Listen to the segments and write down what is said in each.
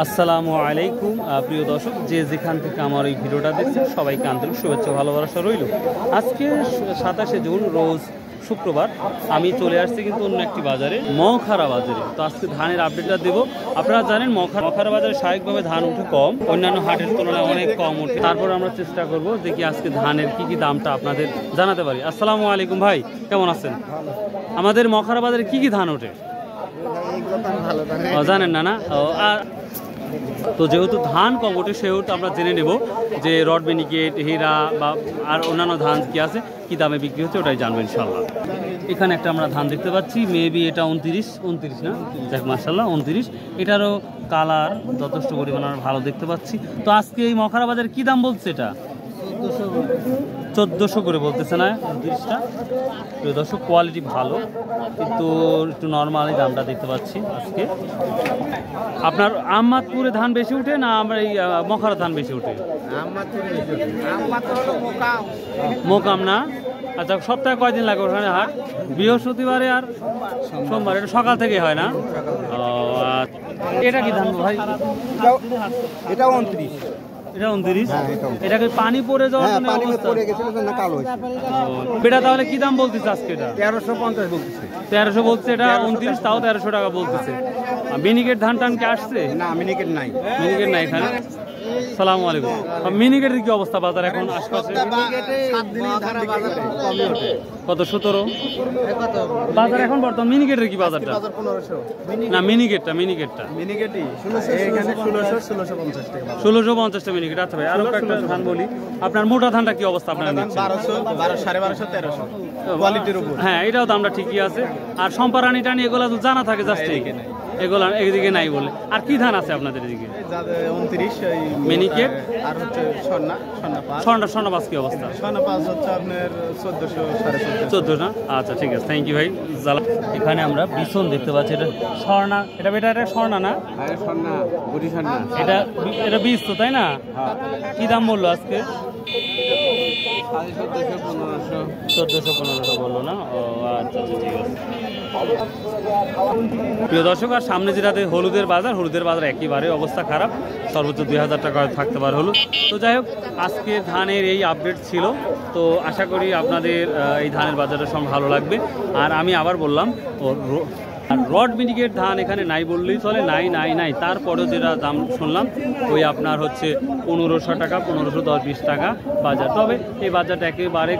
আসসালামু আলাইকুম প্রিয় দর্শক, যে যেখান থেকে আমার এই ভিডিওটা দেখছেন সবাইকে আন্তরিক শুভেচ্ছা ভালোবাসা রইল। আজকে 27শে জুন রোজ শুক্রবার আমি চলে আসছি কিন্তু অন্য একটি বাজারে, মৌখারা বাজারে। তো আজকে ধানের আপডেটটা দেবো। আপনারা জানেন মৌখারা বাজারে স্বাভাবিকভাবে ধান উঠে কম, অন্যান্য হাটের তুলনায় অনেক কম ওঠে। তারপর আমরা চেষ্টা করব দেখি আজকে ধানের কি দামটা আপনাদের জানাতে পারি। আসসালামু আলাইকুম ভাই, কেমন আছেন? আমাদের মৌখারা বাজারে কি ধান ওঠে জানেন না? তো যেহেতু ধান কম ওঠে সেহেতু আমরা জেনে নেব যে রড মিনিকেট, হীরা বা আর অন্যান্য ধান কি আছে, কি দামে বিক্রি হচ্ছে ওটাই জানবো ইনশাল্লাহ। এখানে একটা আমরা ধান দেখতে পাচ্ছি, মেবি এটা 29 না, দেখ মাশাল্লাহ 29। এটারও কালার যথেষ্ট পরিমাণ ভালো দেখতে পাচ্ছি। তো আজকে এই মৌখারা বাজারে কি দাম বলছে? এটা 1400 করে বলতেছে না 29টা। প্রিয় দর্শক, কোয়ালিটি ভালো কিন্তু একটু নর্মালি দামটা দেখতে পাচ্ছি আজকে। আপনার আহমদপুরে ধান বেশি উঠে না আমরা এই মৌখারা ধান বেশি উঠে? মোকাম না? আচ্ছা, সপ্তাহে কয়দিন লাগে ওখানে হাট? বৃহস্পতিবারে আর সোমবার। এটা সকাল থেকে হয় না? এটা কি ধান ভাই? এটা 29। এটা 29। এটাকে পানি পড়ে যাওয়ার জন্য এটা তাহলে কি দাম বলতেছে আজকে? এটা 1350 বলতেছে। 1300 বলছে, এটা 29, তাও 1300 টাকা বলতেছে। মিনিকেট ধান টান কি আসছে? না, মিনিকেট নাই। মিনিকেট নাই এখানে। সালামু আলাইকুম। মিনিকেটের কি অবস্থা বাজার এখন আশপাশে? কত 17 বাজার এখন বর্তমান। মিনিকেটের কি বাজারটা? না, মিনিকেটটা 1650 টাকা মিনিকেট। আচ্ছা ভাই, আরো একটা ধান বলি, আপনার মোটা ধানটা কি অবস্থা আপনার? 1200, 1250, 1300 কোয়ালিটির উপর। হ্যাঁ, এটাও দামটা ঠিকই আছে। আর সম্পারানি টানি এগুলা তো জানা থাকে জাস্ট, এগুলা এদিকে নাই বলে। আর কি ধান আছে আপনাদের এদিকে? 29 মিনিকেট আর হচ্ছে স্বর্ণা পাঁচ কি অবস্থা? স্বর্ণা 5 হচ্ছে আপনার 1400 না? আচ্ছা ঠিক আছে, থ্যাংক ইউ ভাই। এখানে আমরা বিছন দেখতে পাচ্ছি, এটা স্বর্ণা। এটা স্বর্ণা না? এটা বীজ তো, তাই না? কি দাম বললো আজকে? 1400-1500 বললো না? ও আচ্ছা ঠিক আছে। প্রিয় দর্শক, আর সামনে যেটাতে হলুদের বাজার একেবারে অবস্থা খারাপ, সর্বোচ্চ 2000 টাকা থাকতে পারে হলুদ। তো যাই হোক, আজকে ধানের এই আপডেট ছিল। তো আশা করি আপনাদের এই ধানের বাজারটা সব ভালো লাগবে। আর আমি আবার বললাম, আর রড মিনিকেট ধান এখানে নাই বললেই চলে, নাই। তারপরেও যেটা দাম শুনলাম ওই আপনার হচ্ছে 1500 টাকা, 1510-20 টাকা বাজার। তবে এই বাজারটা একেবারে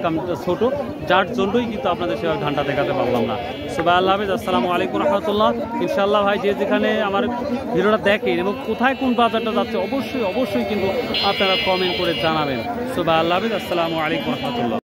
ছোট, যার জন্যই কিন্তু আপনাদের সেভাবে ধানটা দেখাতে পারলাম না। সুবাহ আল্লাহ হাফেজ, আসসালামু আলাইকুম রহমতুল্লাহ। ইনশাআল্লাহ ভাই, যে যেখানে আমার ভিডিওটা দেখেন এবং কোথায় কোন বাজারটা যাচ্ছে অবশ্যই কিন্তু আপনারা কমেন্ট করে জানাবেন। সুবাহ আল্লাহ হাফেজ, আসসালামু আলাইকুম রহমতুল্লাহ।